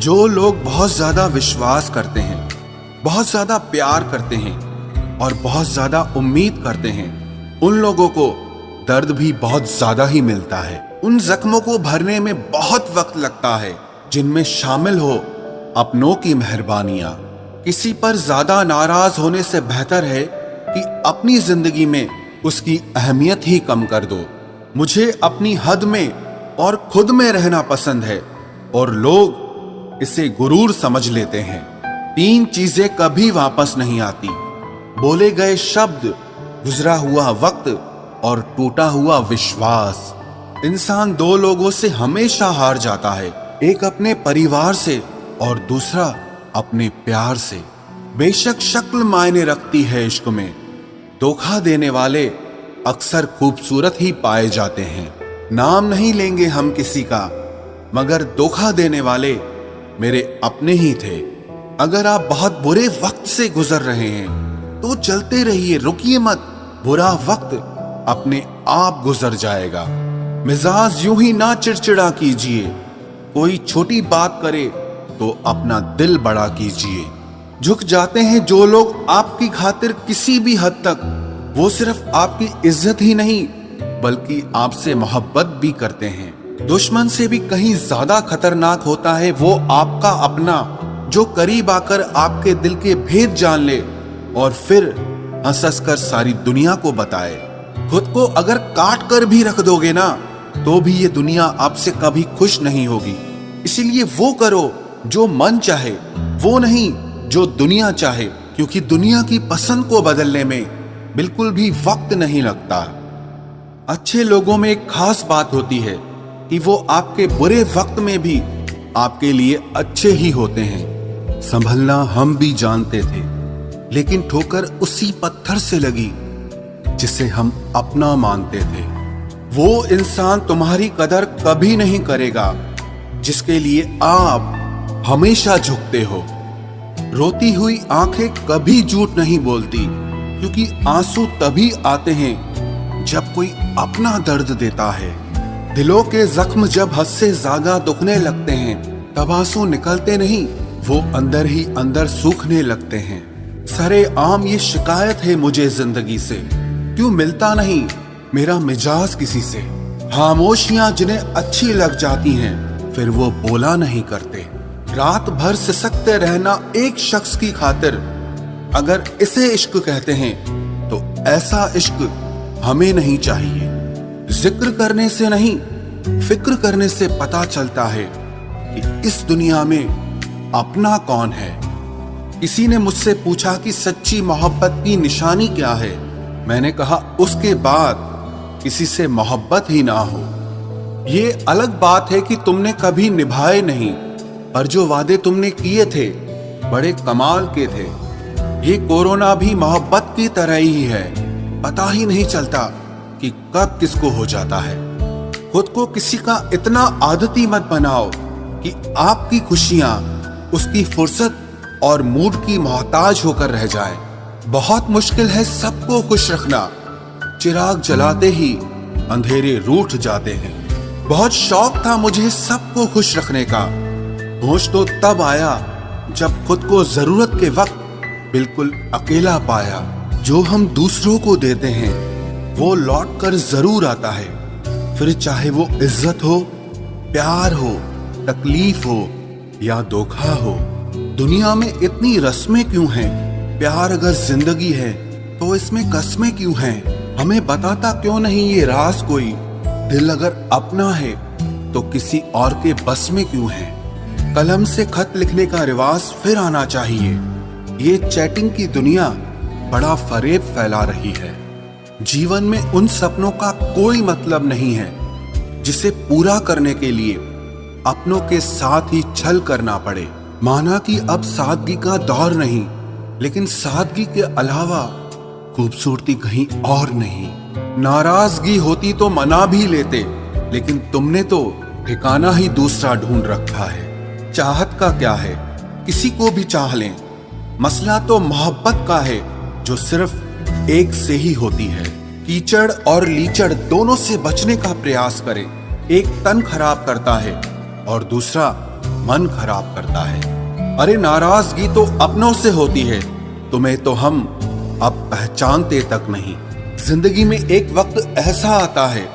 जो लोग बहुत ज्यादा विश्वास करते हैं, बहुत ज्यादा प्यार करते हैं और बहुत ज्यादा उम्मीद करते हैं, उन लोगों को दर्द भी बहुत ज्यादा ही मिलता है। उन जख्मों को भरने में बहुत वक्त लगता है जिनमें शामिल हो अपनों की मेहरबानियां। किसी पर ज्यादा नाराज होने से बेहतर है कि अपनी जिंदगी में उसकी अहमियत ही कम कर दो। मुझे अपनी हद में और खुद में रहना पसंद है और लोग इसे गुरूर समझ लेते हैं। 3 चीजें कभी वापस नहीं आती: बोले गए शब्द, गुजरा हुआ वक्त और टूटा हुआ विश्वास। इंसान 2 लोगों से हमेशा हार जाता है, एक अपने परिवार से और दूसरा अपने प्यार से। बेशक शक्ल मायने रखती है इश्क में, धोखा देने वाले अक्सर खूबसूरत ही पाए जाते हैं। नाम नहीं लेंगे हम किसी का, मगर धोखा देने वाले मेरे अपने ही थे। अगर आप बहुत बुरे वक्त से गुजर रहे हैं तो चलते रहिए, रुकिए मत। बुरा वक्त अपने आप गुजर जाएगा। मिजाज यूं ही ना चिड़चिड़ा कीजिए, कोई छोटी बात करे तो अपना दिल बड़ा कीजिए। झुक जाते हैं जो लोग आपकी खातिर किसी भी हद तक। वो सिर्फ आपकी इज्जत ही नहीं बल्कि आपसे मोहब्बत भी करते हैं। दुश्मन से भी कहीं ज्यादा खतरनाक होता है वो आपका अपना, जो करीब आकर आपके दिल के भेद जान ले और फिर हंस हंस कर सारी दुनिया को बताए। खुद को अगर काट कर भी रख दोगे ना तो भी ये दुनिया आपसे कभी खुश नहीं होगी। इसीलिए वो करो जो मन चाहे, वो नहीं जो दुनिया चाहे, क्योंकि दुनिया की पसंद को बदलने में बिल्कुल भी वक्त नहीं लगता। अच्छे लोगों में एक खास बात होती है कि वो आपके बुरे वक्त में भी आपके लिए अच्छे ही होते हैं। संभलना हम भी जानते थे, लेकिन ठोकर उसी पत्थर से लगी जिसे हम अपना मानते थे। वो इंसान तुम्हारी कदर कभी नहीं करेगा जिसके लिए आप हमेशा झुकते हो। रोती हुई आंखें कभी झूठ नहीं बोलती, क्योंकि आंसू तभी आते हैं जब कोई अपना दर्द देता है। दिलों के जख्म जब हद से ज्यादा दुखने लगते हैं तब आंसू निकलते नहीं, वो अंदर ही अंदर सूखने लगते हैं। सरे आम ये शिकायत है मुझे जिंदगी से, क्यों मिलता नहीं मेरा मिजाज किसी से। खामोशियां जिन्हें अच्छी लग जाती हैं फिर वो बोला नहीं करते। रात भर सिसकते रहना एक शख्स की खातिर, अगर इसे इश्क कहते हैं तो ऐसा इश्क हमें नहीं चाहिए। जिक्र करने से नहीं, फिक्र करने से पता चलता है कि इस दुनिया में अपना कौन है। किसी ने मुझसे पूछा कि सच्ची मोहब्बत की निशानी क्या है। मैंने कहा उसके बाद किसी से मोहब्बत ही ना हो। ये अलग बात है कि तुमने कभी निभाए नहीं, पर जो वादे तुमने किए थे बड़े कमाल के थे। ये कोरोना भी मोहब्बत की तरह ही है, पता ही नहीं चलता कि कब किसको हो जाता है। खुद को किसी का इतना आदती मत बनाओ कि आपकी खुशियां उसकी फुर्सत और मूड की मोहताज होकर रह जाए। बहुत मुश्किल है सबको खुश रखना, चिराग जलाते ही अंधेरे रूठ जाते हैं। बहुत शौक था मुझे सबको खुश रखने का, होश तो तब आया जब खुद को जरूरत के वक्त बिल्कुल अकेला पाया। जो हम दूसरों को देते हैं वो लौट कर जरूर आता है, फिर चाहे वो इज्जत हो, प्यार हो, तकलीफ हो या धोखा हो। दुनिया में इतनी रस्में क्यों हैं? प्यार अगर जिंदगी है तो इसमें कस्में क्यों हैं? हमें बताता क्यों नहीं ये राज कोई? दिल अगर अपना है तो किसी और के बस में क्यों है? कलम से खत लिखने का रिवाज फिर आना चाहिए। ये चैटिंग की दुनिया बड़ा फरेब फैला रही है। जीवन में उन सपनों का कोई मतलब नहीं है जिसे पूरा करने के लिए अपनों के साथ ही छल करना पड़े। माना कि अब सादगी का दौर नहीं, लेकिन सादगी के अलावा खूबसूरती कहीं और नहीं। नाराजगी होती तो मना भी लेते, लेकिन तुमने तो ठिकाना ही दूसरा ढूंढ रखा है। चाहत का क्या है, किसी को भी चाह लें। मसला तो मोहब्बत का है जो सिर्फ एक से ही होती है। कीचड़ और लीचड़ दोनों से बचने का प्रयास करें। एक तन खराब करता है और दूसरा मन खराब करता है। अरे नाराजगी तो अपनों से होती है, तुम्हें तो हम अब पहचानते तक नहीं। जिंदगी में एक वक्त ऐसा आता है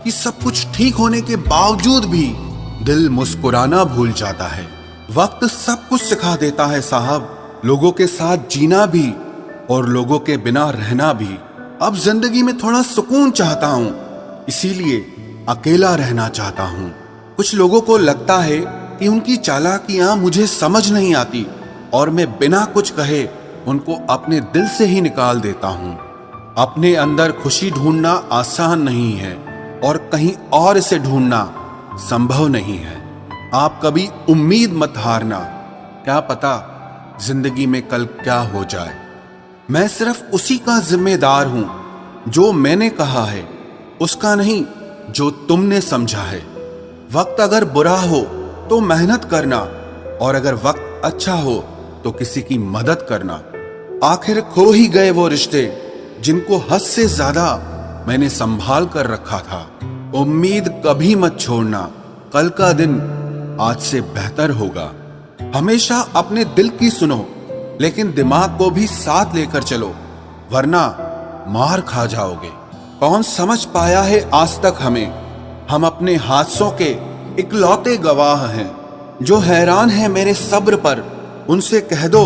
कि सब कुछ ठीक होने के बावजूद भी दिल मुस्कुराना भूल जाता है। वक्त सब कुछ सिखा देता है साहब, लोगों के साथ जीना भी और लोगों के बिना रहना भी। अब जिंदगी में थोड़ा सुकून चाहता हूँ, इसीलिए अकेला रहना चाहता हूँ। कुछ लोगों को लगता है कि उनकी चालाकियां मुझे समझ नहीं आती और मैं बिना कुछ कहे उनको अपने दिल से ही निकाल देता हूँ। अपने अंदर खुशी ढूंढना आसान नहीं है और कहीं और इसे ढूंढना संभव नहीं है। आप कभी उम्मीद मत हारना, क्या पता जिंदगी में कल क्या हो जाए। मैं सिर्फ उसी का जिम्मेदार हूं जो मैंने कहा है, उसका नहीं जो तुमने समझा है। वक्त अगर बुरा हो तो मेहनत करना और अगर वक्त अच्छा हो तो किसी की मदद करना। आखिर खो ही गए वो रिश्ते जिनको हद से ज्यादा मैंने संभाल कर रखा था। उम्मीद कभी मत छोड़ना, कल का दिन आज से बेहतर होगा। हमेशा अपने दिल की सुनो, लेकिन दिमाग को भी साथ लेकर चलो, वरना मार खा जाओगे। कौन समझ पाया है आज तक हमें? हम अपने हादसों के इकलौते गवाह हैं। जो हैरान है मेरे सब्र पर, उनसे कह दो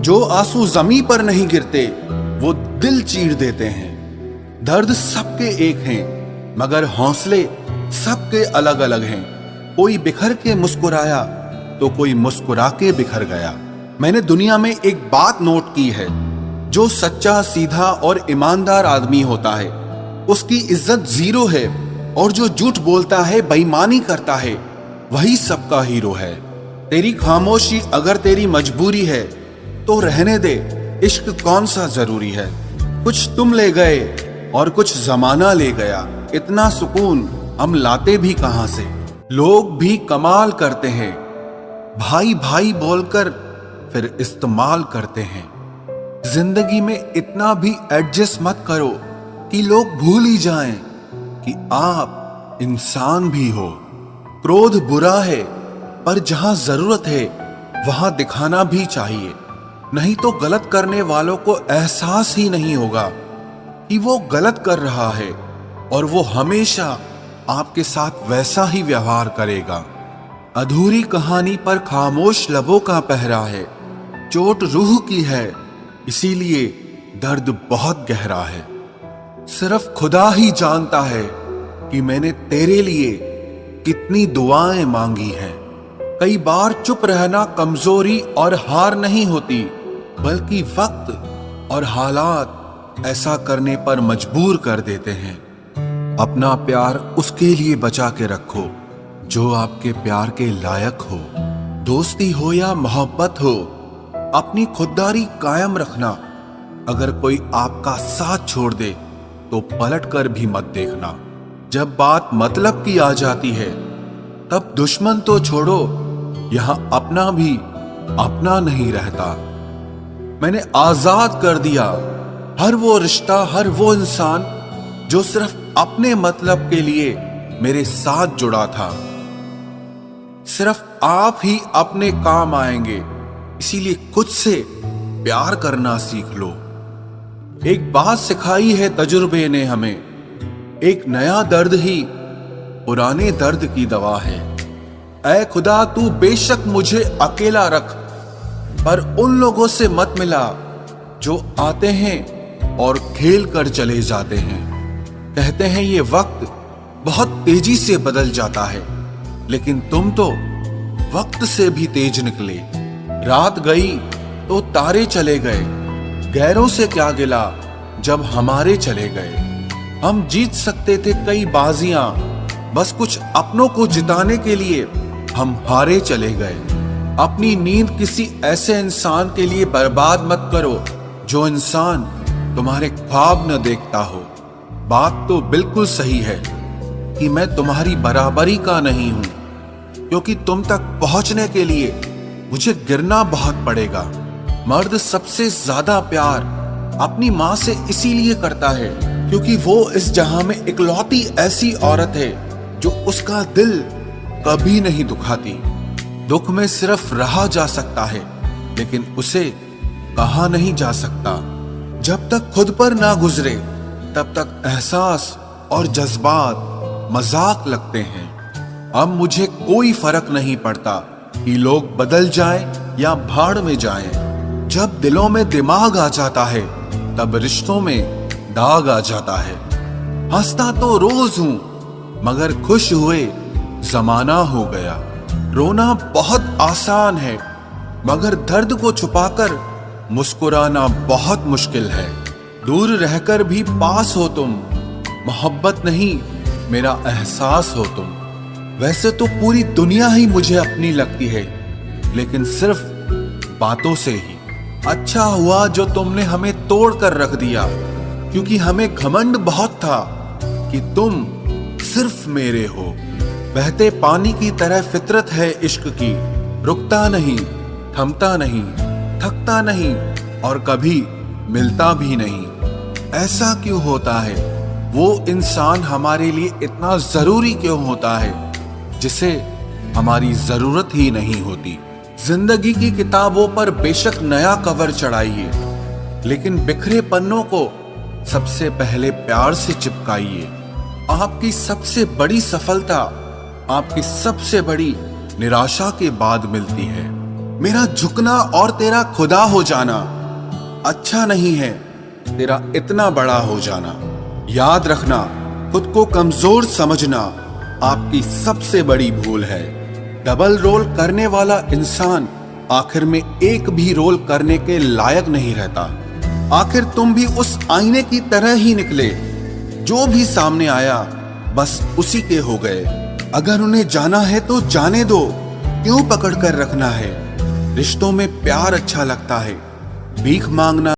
जो आंसू जमीन पर नहीं गिरते वो दिल चीर देते हैं। दर्द सबके एक हैं, मगर हौसले सबके अलग अलग हैं। कोई बिखर के मुस्कुराया तो कोई मुस्कुरा के बिखर गया। मैंने दुनिया में एक बात नोट की है, जो सच्चा, सीधा और ईमानदार आदमी होता है उसकी इज्जत जीरो है, और जो झूठ बोलता है, बेईमानी करता है, वही सबका हीरो है। तेरी खामोशी अगर तेरी मजबूरी है तो रहने दे, इश्क कौन सा जरूरी है। कुछ तुम ले गए और कुछ जमाना ले गया, इतना सुकून हम लाते भी कहां से। लोग भी कमाल करते हैं, भाई भाई बोलकर फिर इस्तेमाल करते हैं। जिंदगी में इतना भी एडजस्ट मत करो कि लोग भूल ही जाएं कि आप इंसान भी हो। क्रोध बुरा है, पर जहां जरूरत है वहां दिखाना भी चाहिए, नहीं तो गलत करने वालों को एहसास ही नहीं होगा कि वो गलत कर रहा है, और वो हमेशा आपके साथ वैसा ही व्यवहार करेगा। अधूरी कहानी पर खामोश लबों का पहरा है, चोट रूह की है, इसीलिए दर्द बहुत गहरा है। सिर्फ खुदा ही जानता है कि मैंने तेरे लिए कितनी दुआएं मांगी हैं। कई बार चुप रहना कमजोरी और हार नहीं होती, बल्कि वक्त और हालात ऐसा करने पर मजबूर कर देते हैं। अपना प्यार उसके लिए बचा के रखो जो आपके प्यार के लायक हो। दोस्ती हो या मोहब्बत हो, अपनी खुददारी कायम रखना। अगर कोई आपका साथ छोड़ दे तो पलट कर भी मत देखना। जब बात मतलब की आ जाती है तब दुश्मन तो छोड़ो, यहां अपना भी अपना नहीं रहता। मैंने आजाद कर दिया हर वो रिश्ता, हर वो इंसान जो सिर्फ अपने मतलब के लिए मेरे साथ जुड़ा था। सिर्फ आप ही अपने काम आएंगे, इसीलिए खुद से प्यार करना सीख लो। एक बात सिखाई है तजुर्बे ने हमें, एक नया दर्द ही पुराने दर्द की दवा है। ऐ खुदा तू बेशक मुझे अकेला रख, पर उन लोगों से मत मिला जो आते हैं और खेल कर चले जाते हैं। कहते हैं ये वक्त बहुत तेजी से बदल जाता है, लेकिन तुम तो वक्त से भी तेज निकले। रात गई तो तारे चले गए, गैरों से क्या गिला जब हमारे चले गए। हम जीत सकते थे कई बाजियां, बस कुछ अपनों को जिताने के लिए हम हारे चले गए। अपनी नींद किसी ऐसे इंसान के लिए बर्बाद मत करो जो इंसान तुम्हारे ख्वाब न देखता हो। बात तो बिल्कुल सही है कि मैं तुम्हारी बराबरी का नहीं हूं, क्योंकि तुम तक पहुंचने के लिए मुझे गिरना बहुत पड़ेगा। मर्द सबसे ज्यादा प्यार अपनी माँ से इसीलिए करता है क्योंकि वो इस जहां में इकलौती ऐसी औरत है जो उसका दिल कभी नहीं दुखाती। दुख में सिर्फ रहा जा सकता है, लेकिन उसे कहा नहीं जा सकता। जब तक खुद पर ना गुजरे तब तक एहसास और जज्बात मजाक लगते हैं। अब मुझे कोई फर्क नहीं पड़ता कि लोग बदल जाएं या भाड़ में जाएं। जब दिलों में दिमाग आ जाता है तब रिश्तों में दाग आ जाता है। हंसता तो रोज हूं, मगर खुश हुए जमाना हो गया। रोना बहुत आसान है, मगर दर्द को छुपाकर मुस्कुराना बहुत मुश्किल है। दूर रहकर भी पास हो तुम, मोहब्बत नहीं मेरा एहसास हो तुम। वैसे तो पूरी दुनिया ही मुझे अपनी लगती है, लेकिन सिर्फ बातों से ही। अच्छा हुआ जो तुमने हमें तोड़ कर रख दिया, क्योंकि हमें घमंड बहुत था कि तुम सिर्फ मेरे हो। बहते पानी की तरह फितरत है इश्क की, रुकता नहीं, थमता नहीं, थकता नहीं और कभी मिलता भी नहीं। ऐसा क्यों होता है? वो इंसान हमारे लिए इतना जरूरी क्यों होता है जिसे हमारी जरूरत ही नहीं होती? जिंदगी की किताबों पर बेशक नया कवर चढ़ाइए, लेकिन बिखरे पन्नों को सबसे पहले प्यार से चिपकाइए। आपकी सबसे बड़ी सफलता आपकी सबसे बड़ी निराशा के बाद मिलती है। मेरा झुकना और तेरा खुदा हो जाना अच्छा नहीं है, तेरा इतना बड़ा हो जाना। याद रखना, खुद को कमजोर समझना आपकी सबसे बड़ी भूल है। डबल रोल करने वाला इंसान आखिर में एक भी रोल करने के लायक नहीं रहता। आखिर तुम भी उस आईने की तरह ही निकले, जो भी सामने आया बस उसी के हो गए। अगर उन्हें जाना है तो जाने दो, क्यों पकड़ कर रखना है? रिश्तों में प्यार अच्छा लगता है, भीख मांगना